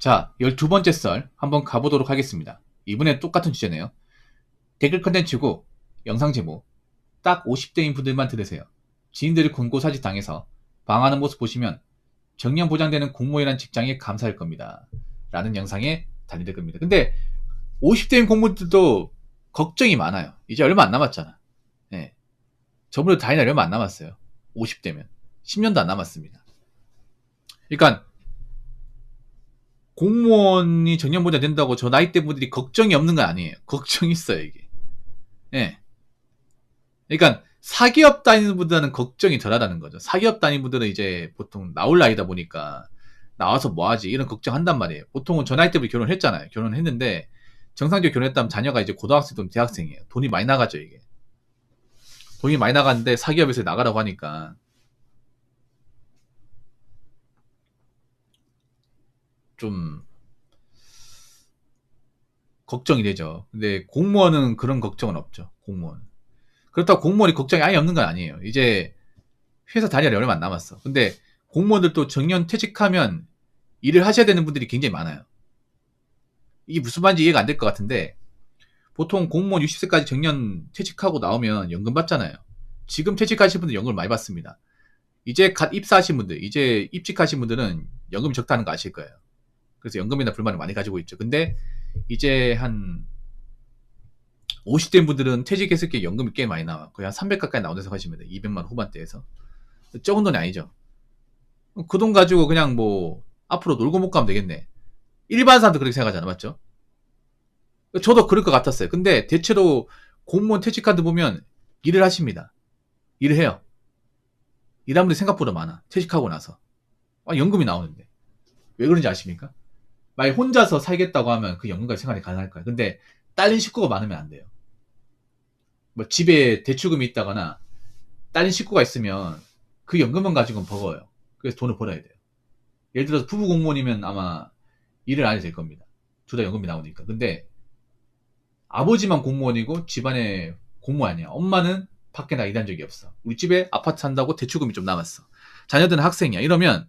자, 12번째 썰 한번 가보도록 하겠습니다. 이번엔 똑같은 주제네요. 댓글 컨텐츠고 영상 제목 딱 50대인 분들만 들으세요. 지인들이 권고사지 당해서 방황하는 모습 보시면 정년 보장되는 공무원이란 직장에 감사할 겁니다. 라는 영상에 달릴 겁니다. 근데 50대인 공무원들도 걱정이 많아요. 이제 얼마 안 남았잖아. 네. 저분들 다이나 얼마 안 남았어요. 50대면 10년도 안 남았습니다. 그러니까 공무원이 정년 보장 된다고 저 나이대 분들이 걱정이 없는 건 아니에요. 걱정이 있어요, 이게. 예. 그러니까 사기업 다니는 분들은 걱정이 덜하다는 거죠. 사기업 다니는 분들은 이제 보통 나올 나이다 보니까 나와서 뭐 하지? 이런 걱정한단 말이에요. 보통은 저 나이 때부터 결혼했잖아요. 결혼했는데 정상적으로 결혼했다면 자녀가 이제 고등학생 또는 대학생이에요. 돈이 많이 나가죠, 이게. 돈이 많이 나가는데 사기업에서 나가라고 하니까 좀 걱정이 되죠. 근데 공무원은 그런 걱정은 없죠. 공무원. 그렇다고 공무원이 걱정이 아예 없는 건 아니에요. 이제 회사 다니려 얼마 안 남았어. 근데 공무원들도 정년 퇴직하면 일을 하셔야 되는 분들이 굉장히 많아요. 이게 무슨 말인지 이해가 안 될 것 같은데 보통 공무원 60세까지 정년 퇴직하고 나오면 연금 받잖아요. 지금 퇴직하신 분들 연금을 많이 받습니다. 이제 갓 입사하신 분들, 이제 입직하신 분들은 연금이 적다는 거 아실 거예요. 그래서 연금이나 불만을 많이 가지고 있죠. 근데 이제 한 50대인 분들은 퇴직했을 때 연금이 꽤 많이 나와. 거의 한 300 가까이 나온다고 생각하시면 돼요. 200만 후반대에서. 적은 돈이 아니죠. 그 돈 가지고 그냥 뭐 앞으로 놀고 못 가면 되겠네. 일반 사람도 그렇게 생각하잖아, 맞죠? 저도 그럴 것 같았어요. 근데 대체로 공무원 퇴직카드 보면 일을 하십니다. 일을 해요. 일하는 분들이 생각보다 많아. 퇴직하고 나서. 연금이 나오는데. 왜 그런지 아십니까? 만약 혼자서 살겠다고 하면 그 연금까지 생활이 가능할 거예요. 근데 딸린 식구가 많으면 안 돼요. 뭐 집에 대출금이 있다거나 딸린 식구가 있으면 그 연금만 가지고는 버거워요. 그래서 돈을 벌어야 돼요. 예를 들어서 부부 공무원이면 아마 일을 안 해도 될 겁니다. 둘 다 연금이 나오니까. 근데 아버지만 공무원이고 집안에 공무원 아니야. 엄마는 밖에 나 일한 적이 없어. 우리 집에 아파트 산다고 대출금이 좀 남았어. 자녀들은 학생이야. 이러면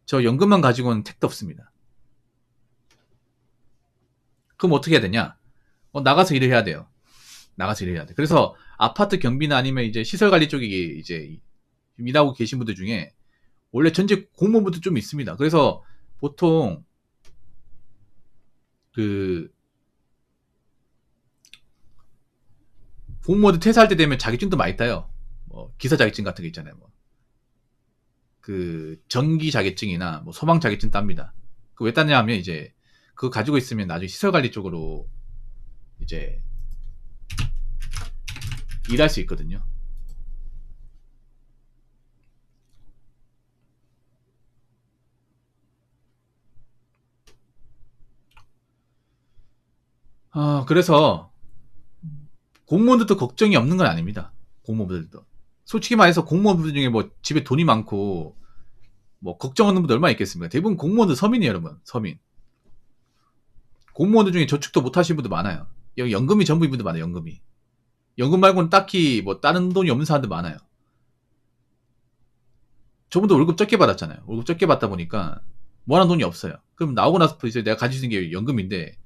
저 연금만 가지고는 택도 없습니다. 그럼 어떻게 해야 되냐? 나가서 일을 해야 돼요. 나가서 일을 해야 돼. 그래서 아파트 경비나 아니면 이제 시설 관리 쪽에 이제 일하고 계신 분들 중에 원래 전직 공무원분들 좀 있습니다. 그래서 보통 그 공무원들 퇴사할 때 되면 자격증도 많이 따요. 뭐 기사 자격증 같은 거 있잖아요. 뭐 그 전기 자격증이나 뭐 소방 자격증 땁니다. 그 왜 따냐 하면 이제 그거 가지고 있으면 나중에 시설 관리 쪽으로 이제 일할 수 있거든요. 그래서 공무원들도 걱정이 없는 건 아닙니다. 공무원들도. 솔직히 말해서 공무원들 중에 뭐 집에 돈이 많고 뭐 걱정 없는 분들 얼마나 있겠습니까? 대부분 공무원들 서민이에요, 여러분. 서민. 공무원들 중에 저축도 못 하시는 분들 많아요. 여기 연금이 전부인 분들 많아요, 연금이. 연금 말고는 딱히 뭐 다른 돈이 없는 사람들 많아요. 저분도 월급 적게 받았잖아요. 월급 적게 받다 보니까 뭐하는 돈이 없어요. 그럼 나오고 나서 이제 내가 가질 수 있는 게 연금인데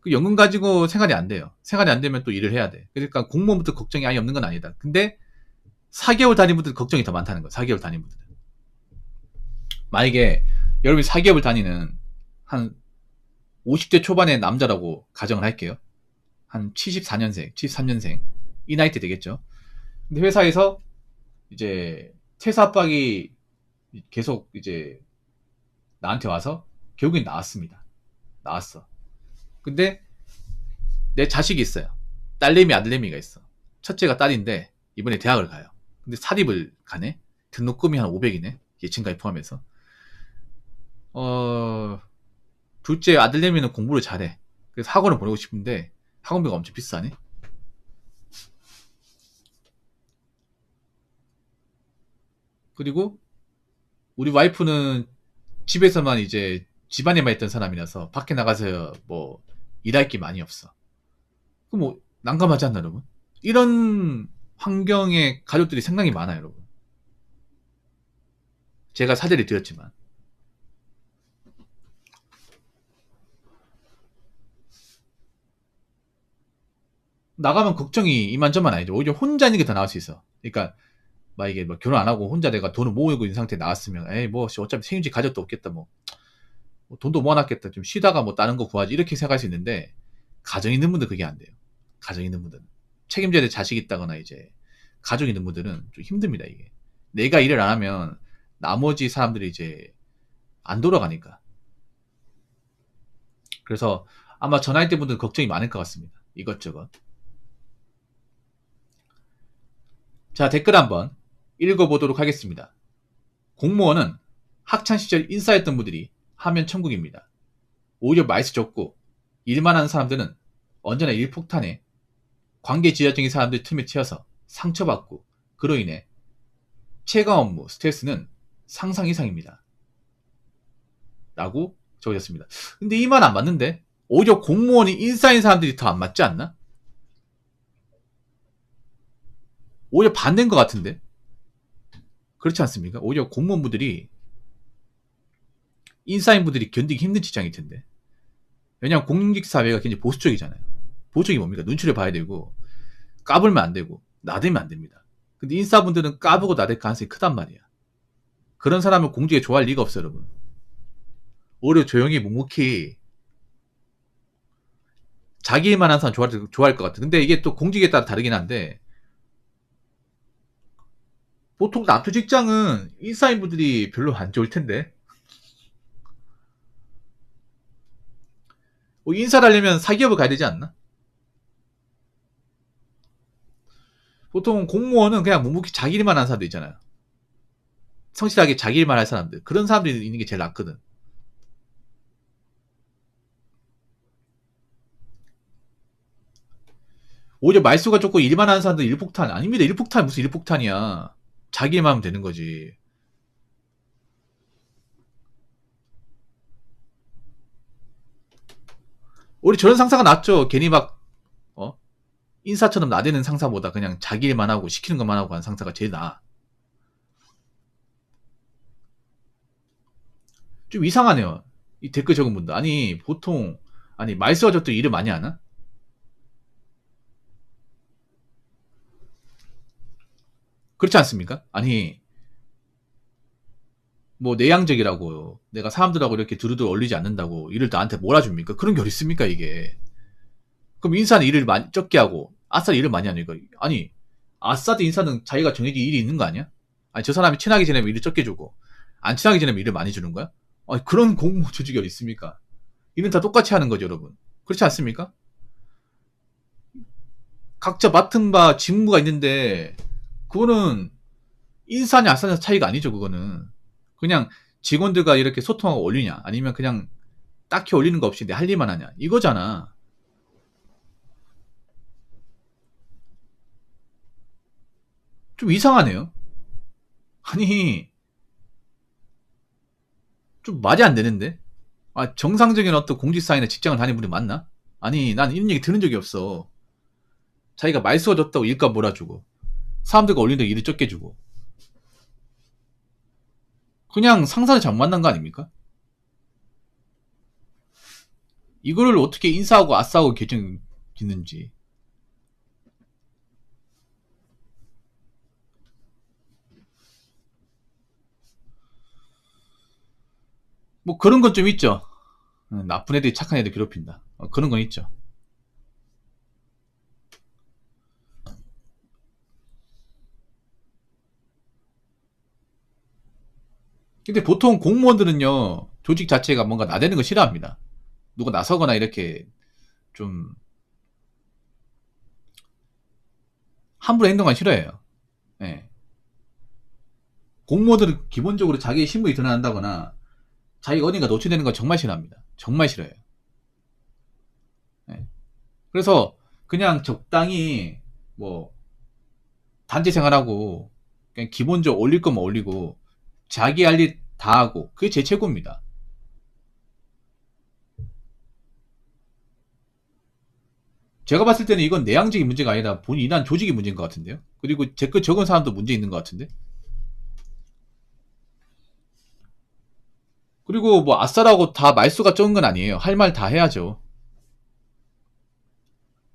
그 연금 가지고 생활이 안 돼요. 생활이 안 되면 또 일을 해야 돼. 그러니까 공무원부터 걱정이 아예 없는 건 아니다. 근데 4개월 다닌 분들 걱정이 더 많다는 거예요. 4개월 다닌 분들. 만약에 여러분이 4개월 다니는 한 50대 초반의 남자라고 가정을 할게요. 한 74년생, 73년생 이 나이 때 되겠죠. 근데 회사에서 이제 퇴사 압박이 계속 이제 나한테 와서 결국엔 나왔습니다. 나왔어. 근데 내 자식이 있어요. 딸내미 아들내미가 있어. 첫째가 딸인데 이번에 대학을 가요. 근데 사립을 가네. 등록금이 한 500이네. 예친가입 포함해서. 둘째 아들내미는 공부를 잘해. 그래서 학원을 보내고 싶은데 학원비가 엄청 비싸네. 그리고 우리 와이프는 집에서만 이제 집안에만 있던 사람이라서 밖에 나가서 뭐 일할 게 많이 없어. 그럼 뭐 난감하지 않나 여러분? 이런 환경의 가족들이 상당히 많아요 여러분. 제가 사례를 드렸지만 나가면 걱정이 이만저만 아니죠. 오히려 혼자 있는 게 더 나을 수 있어. 그러니까 막 이게 뭐 결혼 안 하고 혼자 내가 돈을 모으고 있는 상태에 나왔으면 에이 뭐 어차피 생일지 가족도 없겠다 뭐 돈도 모아놨겠다 좀 쉬다가 뭐 다른 거 구하지 이렇게 생각할 수 있는데 가정 있는 분들 그게 안 돼요. 가정 있는 분들은 책임져야 될 자식 있다거나 이제 가족 있는 분들은 좀 힘듭니다. 이게 내가 일을 안 하면 나머지 사람들이 이제 안 돌아가니까. 그래서 아마 저 나이대 분들 걱정이 많을 것 같습니다. 이것저것. 자, 댓글 한번 읽어보도록 하겠습니다. 공무원은 학창시절 인싸였던 분들이 하면 천국입니다. 오히려 말수 적고 일만 하는 사람들은 언제나 일폭탄에 관계 지하적인 사람들 틈에 치여서 상처받고 그로 인해 체감 업무, 스트레스는 상상 이상입니다. 라고 적으셨습니다. 근데 이 말 안 맞는데? 오히려 공무원이 인싸인 사람들이 더 안 맞지 않나? 오히려 반대인 것 같은데? 그렇지 않습니까? 오히려 공무원분들이 인싸인 분들이 견디기 힘든 직장일 텐데. 왜냐하면 공직사회가 굉장히 보수적이잖아요. 보수적이 뭡니까? 눈치를 봐야 되고 까불면 안 되고 나대면 안 됩니다. 근데 인싸분들은 까부고 나댈 가능성이 크단 말이야. 그런 사람을 공직에 좋아할 리가 없어요, 여러분. 오히려 조용히 묵묵히 자기 일만 하는 사람 좋아할 것 같아. 근데 이게 또 공직에 따라 다르긴 한데 보통 남초 직장은 인싸인분들이 별로 안 좋을 텐데. 뭐 인사를 하려면 사기업을 가야 되지 않나? 보통 공무원은 그냥 묵묵히 자기 일만 하는 사람들 있잖아요. 성실하게 자기 일만 할 사람들. 그런 사람들이 있는 게 제일 낫거든. 오히려 말수가 적고 일만 하는 사람들 일폭탄. 아닙니다. 일폭탄 무슨 일폭탄이야. 자기 일만 하면 되는 거지. 우리 저런 상사가 낫죠. 괜히 막 인사처럼 나대는 상사보다 그냥 자기 일만 하고 시키는 것만 하고 하는 상사가 제일 나아. 좀 이상하네요. 이 댓글 적은 분들. 아니 보통 아니 말수가 적도 일을 많이 하나? 그렇지 않습니까? 아니 뭐 내향적이라고 내가 사람들하고 이렇게 두루두루 어울리지 않는다고 일을 나한테 몰아줍니까? 그런 게 어디 있습니까 이게. 그럼 인사는 일을 많이 적게 하고 아싸는 일을 많이 하니까 아니 아싸도 인사는 자기가 정해진 일이 있는 거 아니야? 아니 저 사람이 친하게 지내면 일을 적게 주고 안 친하게 지내면 일을 많이 주는 거야? 아니 그런 공무 조직이 어디 있습니까? 일은 다 똑같이 하는 거죠 여러분. 그렇지 않습니까? 각자 맡은 바 직무가 있는데 그거는 인사냐 아싸냐 차이가 아니죠 그거는. 그냥 직원들과 이렇게 소통하고 올리냐 아니면 그냥 딱히 올리는 거 없이 내 할 일만 하냐 이거잖아. 좀 이상하네요. 아니 좀 말이 안 되는데. 아 정상적인 어떤 공직사회나 직장을 다니는 분이 맞나? 아니 난 이런 얘기 들은 적이 없어. 자기가 말수가 적다고 일감 몰아주고 사람들과 올린다고 일을 적게 주고 그냥 상사를 잘못 만난 거 아닙니까? 이거를 어떻게 인사하고 아싸하고 결정 짓는지. 뭐 그런 건 좀 있죠. 나쁜 애들이 착한 애들 괴롭힌다. 그런 건 있죠. 근데 보통 공무원들은요, 조직 자체가 뭔가 나대는 거 싫어합니다. 누가 나서거나 이렇게 좀 함부로 행동하기 싫어해요. 예. 공무원들은 기본적으로 자기의 신분이 드러난다거나 자기가 어딘가 노출되는 건 정말 싫어합니다. 정말 싫어해요. 예. 그래서 그냥 적당히 뭐 단체 생활하고 그냥 기본적으로 올릴 거면 올리고 자기 할 일 다 하고 그게 제 최고입니다. 제가 봤을 때는 이건 내향적인 문제가 아니라 본인 일한 조직이 문제인 것 같은데요. 그리고 댓글 적은 사람도 문제 있는 것 같은데. 그리고 뭐 아싸라고 다 말수가 적은 건 아니에요. 할 말 다 해야죠.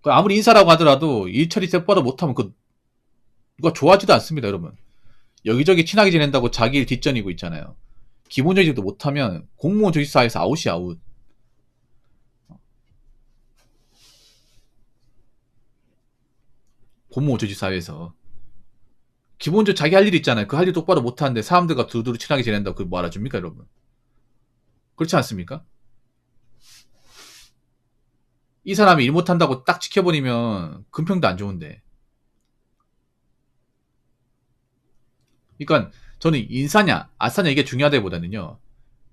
아무리 인사라고 하더라도 일처리 똑바로 못하면 누가 좋아하지도 않습니다, 여러분. 여기저기 친하게 지낸다고 자기 일 뒷전이고 있잖아요. 기본적인 것도 못하면 공무원 조직사회에서 아웃이 아웃. 공무원 조직사회에서. 기본적으로 자기 할 일 있잖아요. 그 할 일 똑바로 못하는데 사람들과 두루두루 친하게 지낸다고 그걸 뭐 알아줍니까, 여러분? 그렇지 않습니까? 이 사람이 일 못한다고 딱 지켜버리면 금평도 안 좋은데. 그러니까 저는 인사냐 아싸냐 이게 중요하다기보다는요.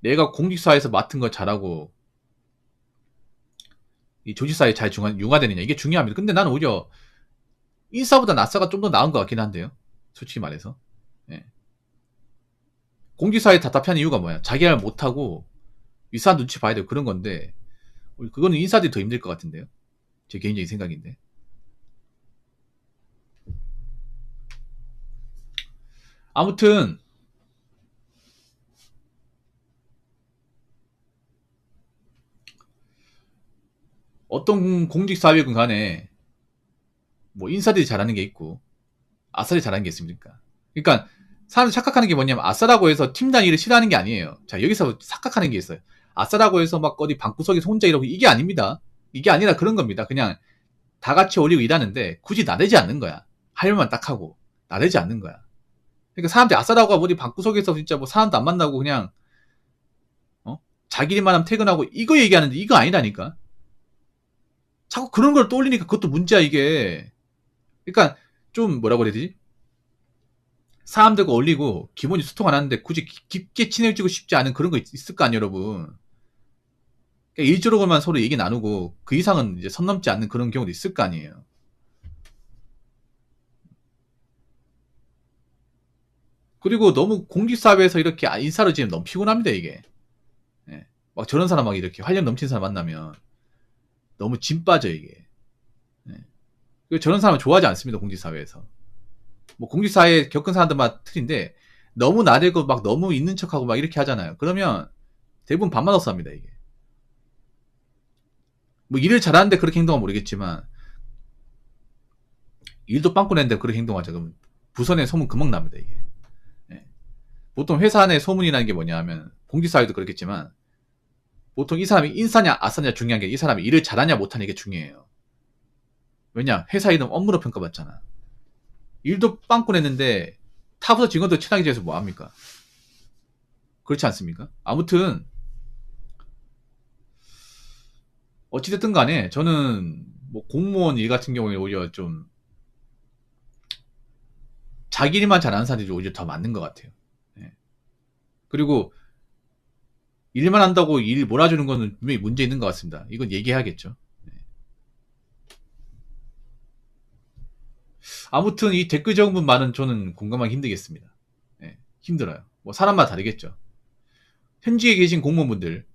내가 공직사회에서 맡은 거 잘하고 이 조직사회에 잘 융화되느냐 이게 중요합니다. 근데 나는 오히려 인사보다 아싸가 좀 더 나은 것 같긴 한데요. 솔직히 말해서. 예. 공직사회에 답답한 이유가 뭐야? 자기 할 못하고 윗사람 눈치 봐야 되고 그런 건데 그거는 인사들이 더 힘들 것 같은데요. 제 개인적인 생각인데. 아무튼 어떤 공직사회건 간에 뭐 인사들이 잘하는 게 있고 아싸들이 잘하는 게 있습니까? 그러니까 사람들 착각하는 게 뭐냐면 아싸라고 해서 팀단 일을 싫어하는 게 아니에요. 자 여기서 착각하는 게 있어요. 아싸라고 해서 막 어디 방구석에서 혼자 일하고 이게 아닙니다. 이게 아니라 그런 겁니다. 그냥 다 같이 어울리고 일하는데 굳이 나대지 않는 거야. 할 말만 딱 하고 나대지 않는 거야. 그러니까 사람들이 아싸라고 하고 어디 방구석에서 진짜 뭐 사람도 안 만나고 그냥 자기 일만 하면 퇴근하고 이거 얘기하는데 이거 아니라니까. 자꾸 그런 걸 떠올리니까 그것도 문제야 이게. 그러니까 좀 뭐라고 해야 되지? 사람들과 어울리고 기본이 소통 안 하는데 굳이 깊게 친해지고 싶지 않은 그런 거 있을 거 아니에요 여러분. 그러니까 일적으로만 서로 얘기 나누고 그 이상은 이제 선 넘지 않는 그런 경우도 있을 거 아니에요. 그리고 너무 공직사회에서 이렇게 인사를 지면 너무 피곤합니다 이게. 예. 막 저런 사람 막 이렇게 활력 넘치는 사람 만나면 너무 진 빠져 이게. 예. 저런 사람을 좋아하지 않습니다 공직사회에서. 뭐 공직사회 겪은 사람들만 틀린데 너무 나대고 막 너무 있는 척하고 막 이렇게 하잖아요. 그러면 대부분 반맛없어 합니다 이게. 뭐 일을 잘하는데 그렇게 행동하면 모르겠지만 일도 빵꾸 냈는데 그렇게 행동하자 그러면 부서 내 소문 금방 납니다 이게. 예. 보통 회사 내 소문이라는 게 뭐냐 하면 공직사회도 그렇겠지만 보통 이 사람이 인사냐 아싸냐 중요한 게 이 사람이 일을 잘하냐 못하냐 이게 중요해요. 왜냐 회사 이름 업무로 평가받잖아. 일도 빵꾸 냈는데 타부서 직원들 친하게 지내서 뭐합니까? 그렇지 않습니까? 아무튼 어찌됐든 간에 저는 뭐 공무원 일 같은 경우에 오히려 좀 자기 일만 잘하는 사람들이 오히려 더 맞는 것 같아요. 예. 그리고 일만 한다고 일 몰아주는 거는 분명히 문제 있는 것 같습니다. 이건 얘기해야겠죠. 예. 아무튼 이 댓글 적은 분 말은 저는 공감하기 힘들겠습니다. 예. 힘들어요. 뭐 사람마다 다르겠죠. 현지에 계신 공무원분들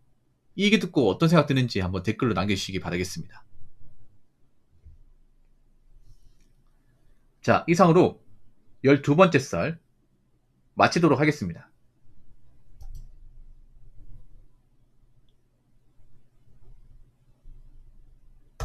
이 얘기 듣고 어떤 생각 드는지 한번 댓글로 남겨주시기 바라겠습니다. 자, 이상으로 12번째 썰 마치도록 하겠습니다.